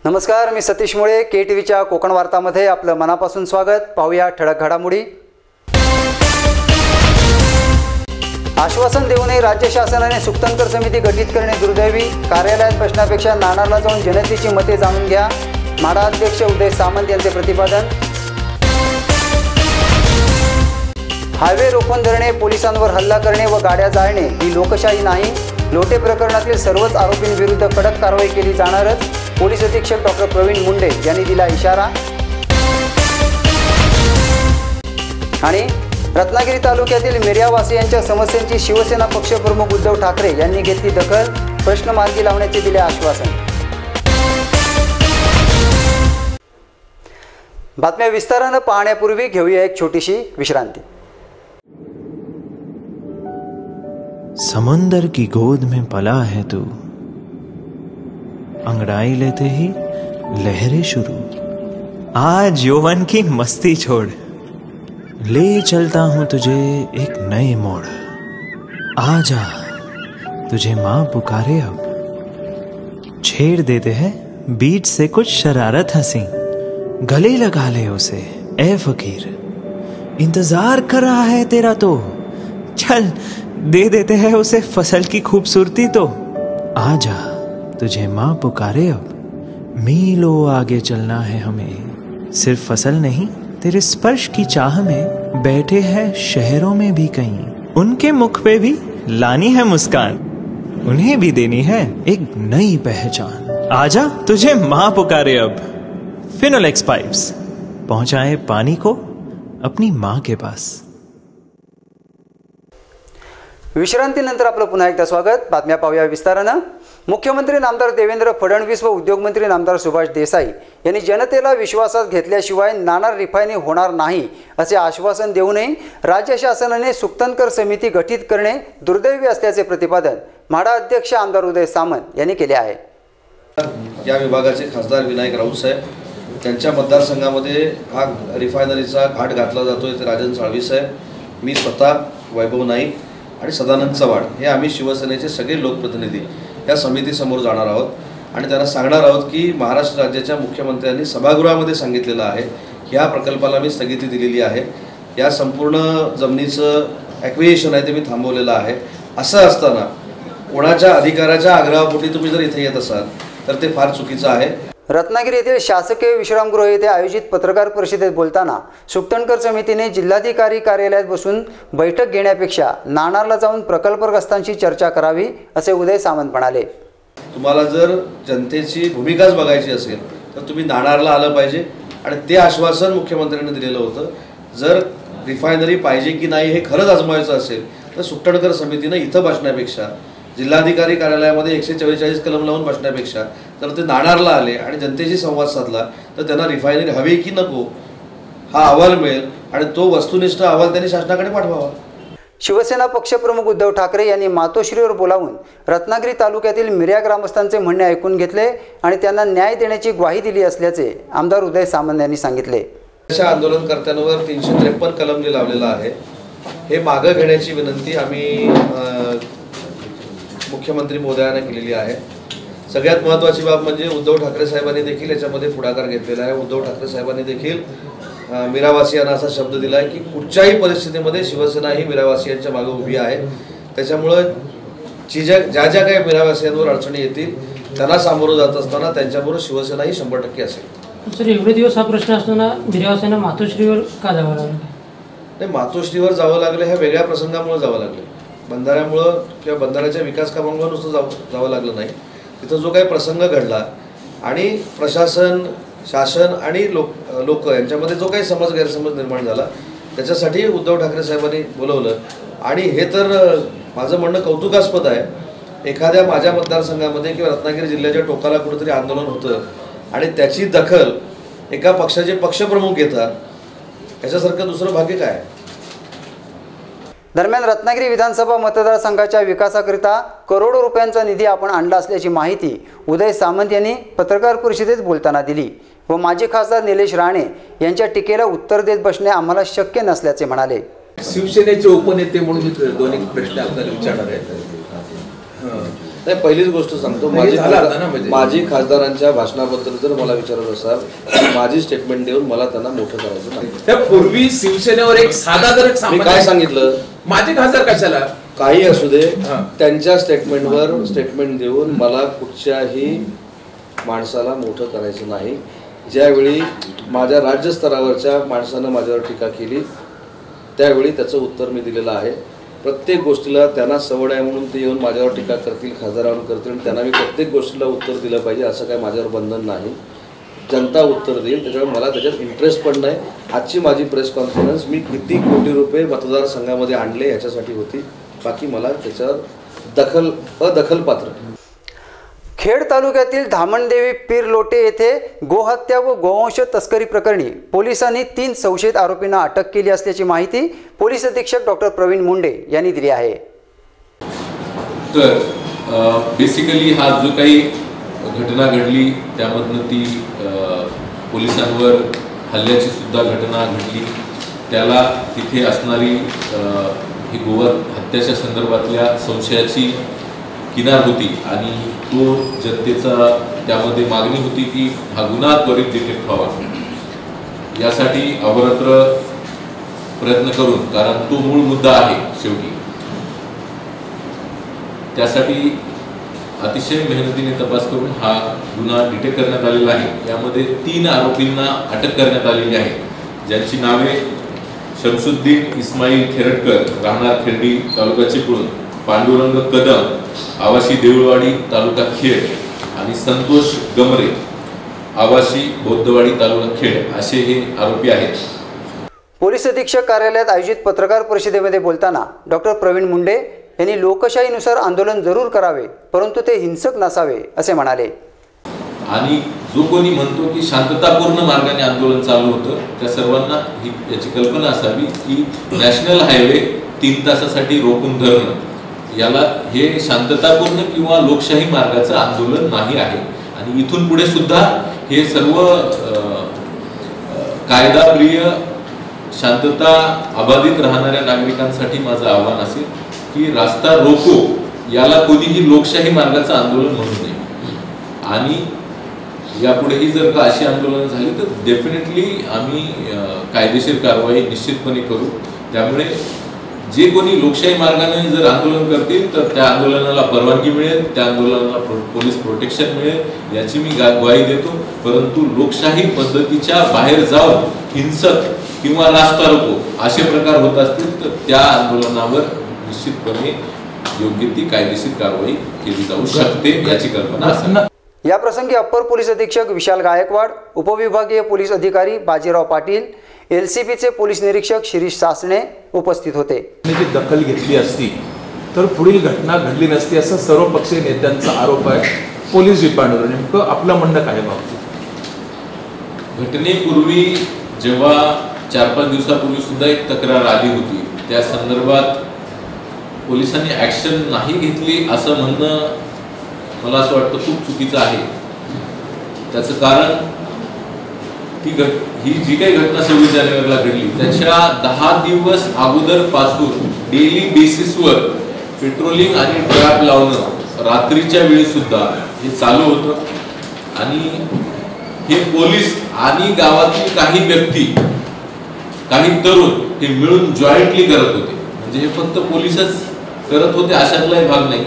नमस्कार, मी सतीश मुळे, KTVच्या कोकण वार्तामध्ये आपलं मनापासून स्वागत। पाहूया ठळक घडामोडी। आश्वासन देऊनही राज्य शासनाने सुक्तनकर समिती गठीत करणे दुर्दैवी। कार्यालयात बसण्यापेक्षा नाणारला जाऊन जनतेची मते जाणून घ्या, म्हाडा अध्यक्ष उदय सामंत यांचे प्रतिपादन। हायवे रोखून धरणे, पोलिसांवर हल्ला करणे व गाड्या जाळणे ही लोकशाही नाही। लोटे प्रकरणातील सर्वच आरोपींविरुद्ध कडक कारवाई केली जाणारच, पोलीस अधीक्षक डॉक्टर प्रवीण मुंडे यांनी दिला इशारा। आणि रत्नागिरी तालुक्यातील मिर्यावासियांच्या समस्यांची शिवसेना पक्षप्रमुख उद्धव ठाकरे यांनी घेतली दखल, प्रश्न मार्गी लावण्याचे दिले आश्वासन। बातम्या विस्ताराने पाहण्यापूर्वी घेऊया एक छोटीशी विश्रांती। समंदर की गोद में पला है तू, अंगड़ाई लेते ही लहरें शुरू। आज यौवन की मस्ती छोड़, ले चलता हूं तुझे एक नए मोड़। आजा तुझे मां पुकारे अब, छेड़ देते हैं बीच से कुछ शरारत हंसी। गले लगा ले उसे ए फकीर, इंतजार कर रहा है तेरा तो। चल दे देते हैं उसे फसल की खूबसूरती तो। आजा तुझे मां पुकारे अब, मीलों आगे चलना है हमें। सिर्फ फसल नहीं, तेरे स्पर्श की चाह में बैठे हैं शहरों में भी कहीं। उनके मुख पे भी लानी है मुस्कान, उन्हें भी देनी है एक नई पहचान। आजा तुझे मां पुकारे अब। फिनोलेक्स पाइप्स पहुंचाए पानी को अपनी मां के पास। विश्रांतीनंतर आपलं पुन्हा एकदा स्वागत। बातम्या पाहूया विस्तारानं। मुख्यमंत्री नामदार देवेंद्र फडणवीस व उद्योगमंत्री नामदार सुभाष देसाई यांनी जनतेला विश्वासात घेतल्याशिवाय नाणार रिफायनी होणार नाही असे आश्वासन देऊनही राज्य शासनाने सुक्तनकर समिती गठीत करणे दुर्दैवी असल्याचे प्रतिपादन म्हाडा अध्यक्ष आमदार उदय सामंत यांनी केले आहे। या विभागाचे खासदार विनायक राऊत साहेब, त्यांच्या मतदारसंघामध्ये हा रिफायनरीचा घाट घातला जातोय ते राजन साळवी साहेब, मी स्वतः, वैभव नाईक आणि सदानंद चव्हाण हे आम्ही शिवसेनेचे सगळे लोकप्रतिनिधी या समितीसमोर जाणार आहोत आणि त्यांना सांगणार आहोत की महाराष्ट्र राज्याच्या मुख्यमंत्र्यांनी सभागृहामध्ये सांगितलेलं आहे की ह्या प्रकल्पाला मी स्थगिती दिलेली आहे, या संपूर्ण जमिनीचं ॲक्विजिशन आहे ते मी थांबवलेलं आहे। असं असताना कोणाच्या अधिकाराच्या आग्रहापोटी तुम्ही जर इथे येत असाल तर ते फार चुकीचं आहे। रत्नागिरी येथील शासकीय विश्रामगृह येथे आयोजित पत्रकार परिषदेत बोलताना सुक्तनकर समितीने जिल्हाधिकारी कार्यालयात बसून बैठक घेण्यापेक्षा नाणारला जाऊन प्रकल्पग्रस्तांशी चर्चा करावी असे उदय सामंत म्हणाले। तुम्हाला जर जनतेची भूमिकाच बघायची असेल तर तुम्ही नाणारला आलं पाहिजे आणि ते आश्वासन मुख्यमंत्र्यांनी दिलेलं होतं। जर रिफायनरी पाहिजे की नाही हे खरंच आजमावायचं असेल तर सुक्तनकर समितीने इथं बसण्यापेक्षा, जिल्हाधिकारी कार्यालयामध्ये 144 कलम लावून बसण्यापेक्षा जर ते नाणारला आले आणि जनतेशी संवाद साधला तर त्यांना रिफायनरी हवी की नको हा अहवाल मिळेल आणि तो वस्तुनिष्ठ अहवाल त्यांनी शासनाकडे पाठवावा। शिवसेना पक्षप्रमुख उद्धव ठाकरे यांनी मातोश्रीवर बोलावून रत्नागिरी तालुक्यातील मिर्या ग्रामस्थांचे म्हणणे ऐकून घेतले आणि त्यांना न्याय देण्याची ग्वाही दिली असल्याचे आमदार उदय सामंत यांनी सांगितले। अशा आंदोलनकर्त्यांवर 353 कलम जे लावलेला आहे हे मागे घेण्याची विनंती आम्ही मुख्यमंत्री महोदयांना केलेली आहे। सगळ्यात महत्त्वाची बाब म्हणजे उद्धव ठाकरे साहेबांनी देखील याच्यामध्ये पुढाकार घेतलेला आहे। उद्धव ठाकरे साहेबांनी देखील मिरावासियांना असा शब्द दिला आहे की कुठच्याही परिस्थितीमध्ये शिवसेना ही मिरावासियांच्या मागे उभी आहे। त्याच्यामुळं ज्या काही मिरावासियांवर अडचणी येतील त्यांना सामोरं जात असताना त्यांच्याबरोबर शिवसेना ही 100% असेल। सर, एवढे दिवस हा प्रश्न असताना मिरावासियांना मातोश्रीवर का जावं लागलं? नाही, मातोश्रीवर जावं लागलं ह्या वेगळ्या प्रसंगामुळे जावं लागलं। बंधाऱ्यामुळं किंवा बंधाऱ्याच्या विकास कामांमुळे नुसतं जावं लागलं नाही। तिथं जो काही प्रसंग घडला आणि प्रशासन, शासन आणि लोक यांच्यामध्ये जो काही गैरसमज निर्माण झाला त्याच्यासाठी उद्धव ठाकरे साहेबांनी बोलवलं आणि हे तर माझं म्हणणं कौतुकास्पद आहे। एखाद्या माझ्या मतदारसंघामध्ये किंवा रत्नागिरी जिल्ह्याच्या टोकाला कुठेतरी आंदोलन होतं आणि त्याची दखल एका पक्षाचे पक्षप्रमुख घेतात, याच्यासारखं दुसरं भाग्य काय आहे? दरम्यान रत्नागिरी विधानसभा मतदारसंघाच्या विकासाकरिता करोडो रुपयांचा निधी आपण आणला असल्याची माहिती उदय सामंत यांनी पत्रकार परिषदेत बोलताना दिली व माजी खासदार निलेश राणे यांच्या टीकेला उत्तर देत बसणे आम्हाला शक्य नसल्याचे म्हणाले। शिवसेनेचे उपनेते म्हणून दोन एक प्रश्न आपल्याला विचारणार आहेत। नाही, पहिलीच गोष्ट सांगतो, माझी खासदारांच्या भाषणाबद्दल जर मला विचारत असाल तर माझी स्टेटमेंट देऊन मला त्यांना मोठं करायचं नाही. त्यापूर्वी शिवसेनेवर एक साधा जर मी काय सांगितलं, माझे खासदार कशाला काही असू दे, त्यांच्या स्टेटमेंटवर स्टेटमेंट देऊन मला कुठच्याही माणसाला मोठं करायचं नाही. ज्यावेळी माझ्या राज्यस्तरावरच्या माणसानं माझ्यावर टीका केली त्यावेळी त्याचं उत्तर मी दिलेलं आहे. प्रत्येक गोष्टीला त्यांना सवड आहे म्हणून ते येऊन माझ्यावर टीका करतील, खासदारावर करतील, त्यांना मी प्रत्येक गोष्टीला उत्तर दिलं पाहिजे असं काय माझ्यावर बंधन नाही. जनता उत्तर देईल, त्याच्यामुळे मला त्याच्यात इंटरेस्ट पण नाही. आजची माझी प्रेस कॉन्फरन्स मी किती कोटी रुपये मतदारसंघामध्ये आणले याच्यासाठी होती, बाकी मला त्याच्यावर अदखलपात्र. खेड तालुक्यातील धामणदेवी पीरलोटे येथे गोहत्या व गोवंश तस्करी प्रकरणी पोलिसांनी 3 संशयित आरोपींना अटक केली असल्याची माहिती पोलीस अधीक्षक डॉक्टर प्रवीण मुंडे यांनी दिली आहे. तर बेसिकली हा जो काही घटना घडली त्यामधनं ती पोलिसांवर हल्ल्याची सुद्धा घटना घडली, त्याला तिथे असणारी ही गोहत्याच्या संदर्भातल्या संशयाची किनार होती आणि तो जनतेचा त्यामध्ये मागणी होती की हा गुन्हा त्वरित डिटेक्ट व्हावा. यासाठी अहोरात्र प्रयत्न करून, कारण तो मूळ मुद्दा आहे शेवटी, त्यासाठी अतिशय मेहनतीने तपास करून हा गुन्हा डिटेक्ट करण्यात आलेला आहे. यामध्ये 3 आरोपींना अटक करण्यात आलेली आहे, ज्यांची नावे शमसुद्दीन इस्माईल खेरटकर, राहणार खिर्डी, तालुका चिपळूण, पांडुरंग कदम, आवाशी देऊळवाडी, तालुका खेड आणि संतोष गमरे, आवाशी बौद्धवाडी, तालुका खेड असे हे आरोपी आहेत. पोलीस अधीक्षक कार्यालयात आयोजित पत्रकार परिषदेमध्ये बोलताना डॉक्टर प्रवीण मुंडे यांनी लोकशाहीनुसार आंदोलन जरूर करावे, परंतु ते हिंसक नसावे असे म्हणाले. आणि जो कोणी म्हणतो की शांततापूर्ण मार्गाने आंदोलन चालू होतं, त्या सर्वांना ही याची कल्पना असावी की नॅशनल हायवे 3 तासासाठी रोखून धरणं याला हे शांततापूर्ण किंवा लोकशाही मार्गाचं आंदोलन नाही आहे. आणि इथून पुढे सुद्धा हे सर्व कायदाप्रिय, शांतता अबाधित राहणाऱ्या नागरिकांसाठी माझं आव्हान असेल की रास्ता रोको याला कोणीही लोकशाही मार्गाचं आंदोलन म्हणू नये. आणि यापुढेही जर का अशी आंदोलनं झाली तर डेफिनेटली आम्ही कायदेशीर कारवाई निश्चितपणे करू. त्यामुळे जे कोणी लोकशाही मार्गाने जर आंदोलन करतील तर त्या आंदोलनाला परवानगी मिळेल, त्या आंदोलनाला पोलीस प्रोटेक्शन मिळेल याची मी ग्वाही देतो. परंतु लोकशाही पद्धतीच्या बाहेर जाऊन हिंसक किंवा रास्ता रोको असे प्रकार होत असतील तर त्या आंदोलनावर निश्चितपणे योग्य ती कायदेशीर कारवाई केली जाऊ शकते याची कल्पना असेल. या प्रसंगी अप्पर पोलीस अधीक्षक विशाल गायकवाड, उपविभागीय पोलीस अधिकारी बाजीराव पाटील, LCBचे पोलीस निरीक्षक शिरीष सासणे उपस्थित होते. दखल घेतली असती तर पुढील घटना घडली नसती असा सर्वपक्षीय नेत्यांचा आरोप आहे पोलीस डिपार्टमेंटवर. नेमकं आपलं म्हणणं काय बाबतीत? घटनेपूर्वी जेव्हा 4-5 दिवसापूर्वी सुद्धा एक तक्रार आली होती, त्या संदर्भात पोलिसांनी ॲक्शन नाही घेतली असं म्हणणं मला असं वाटतं खूप चुकीचं आहे. त्याचं कारण ही जी काही घटना 26 जानेवारीला घडली त्याच्या 10 दिवस अगोदरपासून डेली बेसिसवर पेट्रोलिंग आणि ट्रॅप लावणं रात्रीच्या वेळी सुद्धा हे चालू होतं. आणि हे पोलीस आणि गावातील काही व्यक्ती, काही तरुण हे मिळून जॉईंटली करत होते. म्हणजे हे फक्त पोलीसच करत होते अशातलाही भाग नाही,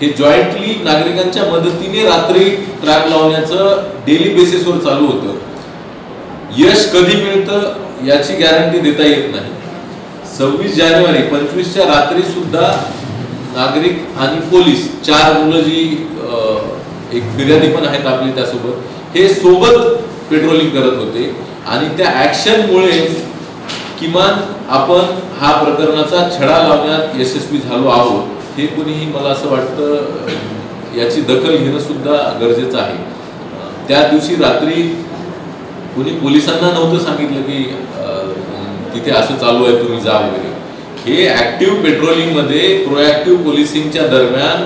हे जॉईंटली नागरिकांच्या मदतीने रात्री ट्रॅप लावण्याचं डेली बेसिसवर चालू होतं. यश कधी मिळतं याची गॅरंटी देता येत नाही. 26 जानेवारी 25च्या रात्री सुद्धा नागरिक आणि पोलीस 4 मुलं जी एक फिर्यादी पण आहेत आपली त्यासोबत हे सोबत पेट्रोलिंग करत होते. आणि त्या ॲक्शनमुळे किमान आपण हा प्रकरणाचा छडा लावण्यात यशस्वी झालो आहोत. हे कोणीही मला असं वाटतं याची दखल घेणं सुद्धा गरजेचं आहे. त्या दिवशी रात्री कोणी पोलिसांना नव्हतं सांगितलं की तिथे असं चालू आहे तुम्ही जा वगैरे. हे ॲक्टिव्ह पेट्रोलिंगमध्ये प्रोॲक्टिव्ह पोलिसिंगच्या दरम्यान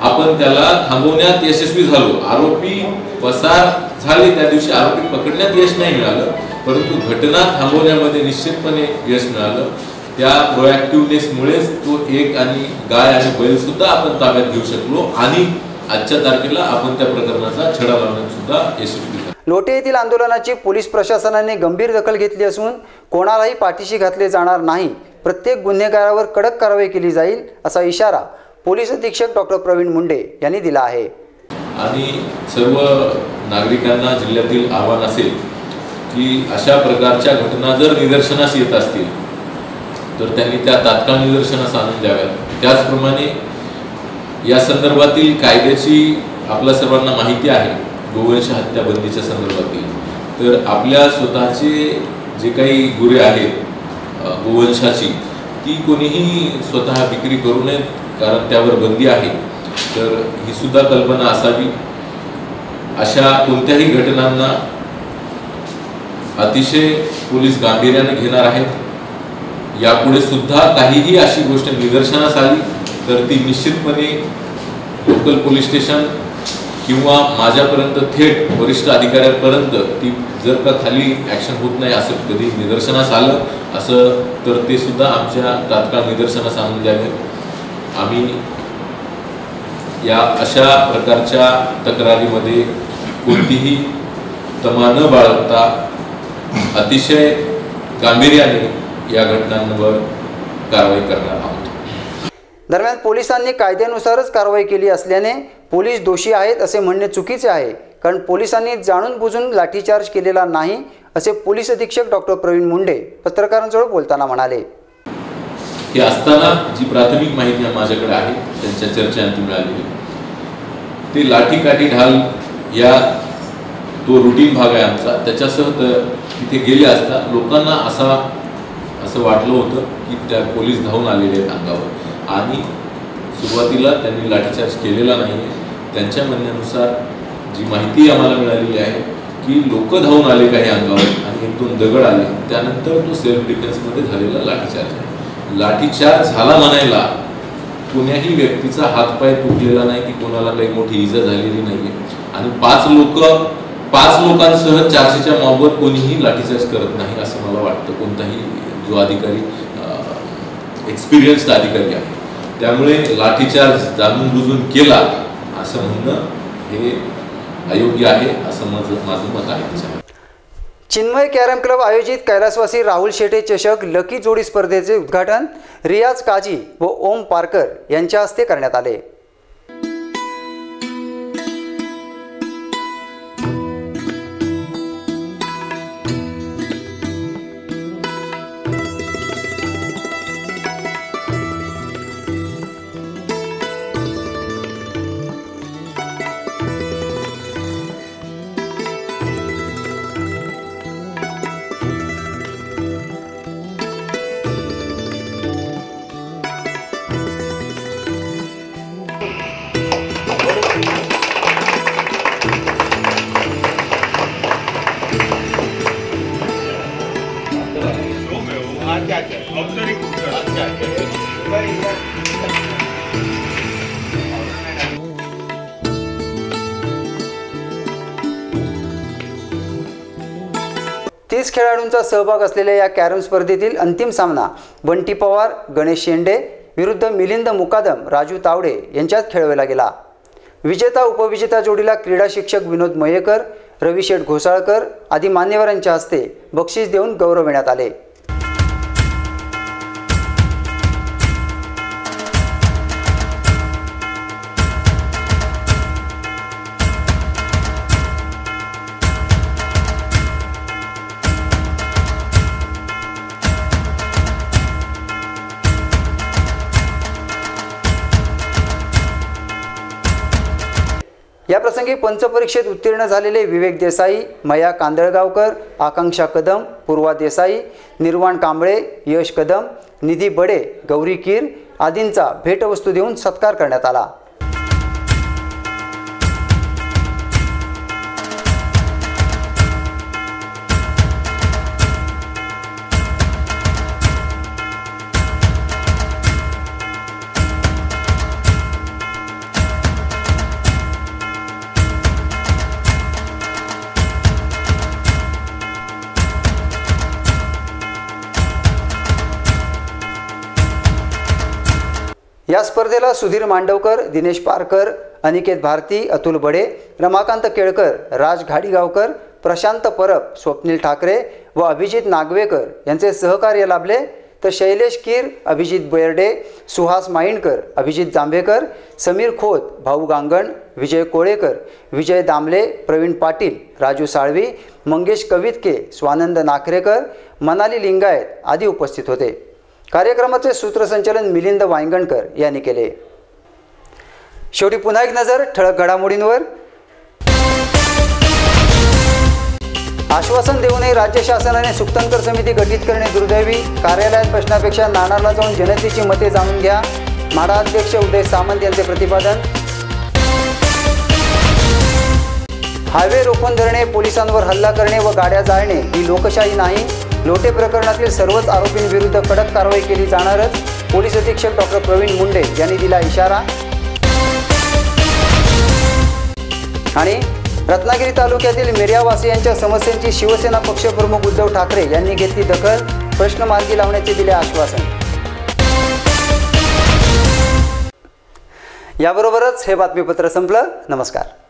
आपण त्याला थांबवण्यात यशस्वी झालो. आरोपी पसार झाले त्या दिवशी, आरोपी पकडण्यात यश नाही मिळालं, परंतु घटना थांबवण्यामध्ये निश्चितपणे यश मिळालं. त्या प्रोएक्टिव्हनेसमुळेच तो एक आणि गाय आणि बैल सुद्धा आपण ताब्यात घेऊ शकलो आणि आजच्या तारखेला आपण त्या प्रकरणाचा छडा लावण्यात सुद्धा यशस्वी झालो. लोटे येथील आंदोलनाची पोलीस प्रशासनाने गंभीर दखल घेतली असून कोणालाही पाठीशी घातले जाणार नाही, प्रत्येक गुन्हेगारावर कडक कारवाई केली जाईल असा इशारा पोलीस अधीक्षक डॉक्टर प्रवीण मुंडे यांनी दिला आहे. आणि सर्व नागरिकांना जिल्ह्यातील आव्हान असेल की अशा प्रकारच्या घटना जर निदर्शनास येत असतील तर त्यांनी त्या तात्काळ निदर्शनास आणून द्याव्यात. त्याचप्रमाणे या संदर्भातील कायद्याची आपल्या सर्वांना माहिती आहे, गोवंश हत्या बंदीच्या संदर्भातील. तर आपल्या स्वतःचे जे काही गुरे आहेत गोवंशाची, ती कोणीही स्वतः विक्री करू नयेत, कारण त्यावर बंदी आहे. तर ही सुद्धा कल्पना असावी. अशा कोणत्याही घटनांना अतिशय पोलीस गांभीर्याने घेणार आहेत. यापुढे सुद्धा काहीही अशी गोष्ट निदर्शनास आली तर ती निश्चितपणे लोकल पोलीस स्टेशन किंवा माझ्यापर्यंत थेट वरिष्ठ अधिकाऱ्यांपर्यंत ती जर का खाली ॲक्शन होत नाही असं कधी निदर्शनास आलं असं तर ते सुद्धा आमच्या तात्काळ निदर्शनास आणून द्यावे. आम्ही या अशा प्रकारच्या तक्रारीमध्ये कोणतीही तमा न बाळगता अतिशय गांभीर्याने या घटनांवर कारवाई करणार आहोत. दरम्यान पोलिसांनी कायद्यानुसारच कारवाई केली असल्याने पोलीस दोषी आहेत असे म्हणणे चुकीचे आहे, कारण पोलिसांनी जाणून बुजून लाठीचार्ज केलेला नाही असे पोलीस अधीक्षक डॉक्टर प्रवीण मुंडे पत्रकारांजवळ बोलताना म्हणाले. हे असताना जी प्राथमिक माहिती माझ्याकडे आहे त्यांच्या चर्चेअंती मिळालेली, ते लाठीकाठी ढाल या तो रुटीन भाग आहे आमचा. त्याच्यासह तिथे गेले असता लोकांना असं वाटलं होतं की त्या पोलीस धावून आलेले आहेत अंगावर आणि सुरुवातीला त्यांनी लाठीचार्ज केलेला नाही आहे. त्यांच्या म्हणण्यानुसार जी माहिती आम्हाला मिळालेली आहे की लोक धावून आले काही अंगावर आणि 1-2 दगड आले, त्यानंतर तो सेल्फ डिफेन्समध्ये झालेला लाठीचार्ज आहे. लाठीचार्ज झाला म्हणायला कोण्याही व्यक्तीचा हातपाय तुटलेला नाही की कोणाला काही मोठी इजा झालेली नाही आहे. आणि 5 लोकांसह 400च्या मॉबवर कोणीही लाठीचार्ज करत नाही असं मला वाटतं, कोणताही जो अधिकारी एक्सपिरियन्स्ड अधिकारी आहे. त्यामुळे लाठीचार्ज जाणून बुजून केला असं म्हणणं हे अयोग्य आहे असं माझं मत आहे. चिन्मय कॅरम क्लब आयोजित कैलासवासी राहुल शेटे चषक लकी जोडी स्पर्धेचे उद्घाटन रियाज काजी व ओम पारकर यांच्या हस्ते करण्यात आले. तीस खेळाडूंचा सहभाग असलेल्या या कॅरम स्पर्धेतील अंतिम सामना बंटी पवार, गणेश शेंडे विरुद्ध मिलिंद मुकादम, राजू तावडे यांच्यात खेळवला गेला. विजेता उपविजेता जोडीला क्रीडा शिक्षक विनोद मयेकर, रविशेठ घोसाळकर आदी मान्यवरांच्या हस्ते बक्षीस देऊन गौरविण्यात आले. या प्रसंगी पंचपरीक्षेत उत्तीर्ण झालेले विवेक देसाई, मया कांदळगावकर, आकांक्षा कदम, पूर्वा देसाई, निर्वाण कांबळे, यश कदम, निधी बडे, गौरी कीर आदींचा भेटवस्तू देऊन सत्कार करण्यात आला. या स्पर्धेला सुधीर मांडवकर, दिनेश पारकर, अनिकेत भारती, अतुल बडे, रमाकांत केळकर, राज घाडीगावकर, प्रशांत परब, स्वप्नील ठाकरे व अभिजित नागवेकर यांचे सहकार्य लाभले, तर शैलेश कीर, अभिजित बेर्डे, सुहास माइंडकर, अभिजित जांभेकर, समीर खोत, भाऊ गांगण, विजय कोळेकर, विजय दामले, प्रवीण पाटील, राजू साळवी, मंगेश कवितके, स्वानंद नाखरेकर, मनाली लिंगायत आदी उपस्थित होते. कार्यक्रमाचे सूत्रसंचालन मिलिंद वांगणकर यांनी केले. शेवटी पुन्हा एक नजर ठळक घडामोडींवर. आश्वासन देऊनही राज्य शासनाने सुक्तनकर समिती गठीत करणे दुर्दैवी. कार्यालयात बसण्यापेक्षा नाणारला जाऊन जनतेची मते जाणून घ्या. माढा अध्यक्ष उदय सामंत यांचे प्रतिपादन. हायवे रोखून धरणे, पोलिसांवर हल्ला करणे व गाड्या जाळणे ही लोकशाही नाही. लोटे प्रकरणातील सर्वच आरोपींविरुद्ध कडक कारवाई केली जाणारच. पोलीस अधीक्षक डॉक्टर प्रवीण मुंडे यांनी दिला इशारा. आणि रत्नागिरी तालुक्यातील मेरियावासियांच्या समस्यांची शिवसेना पक्षप्रमुख उद्धव ठाकरे यांनी घेतली दखल. प्रश्न मार्गी लावण्याचे दिले आश्वासन. याबरोबरच हे बातमीपत्र संपलं. नमस्कार.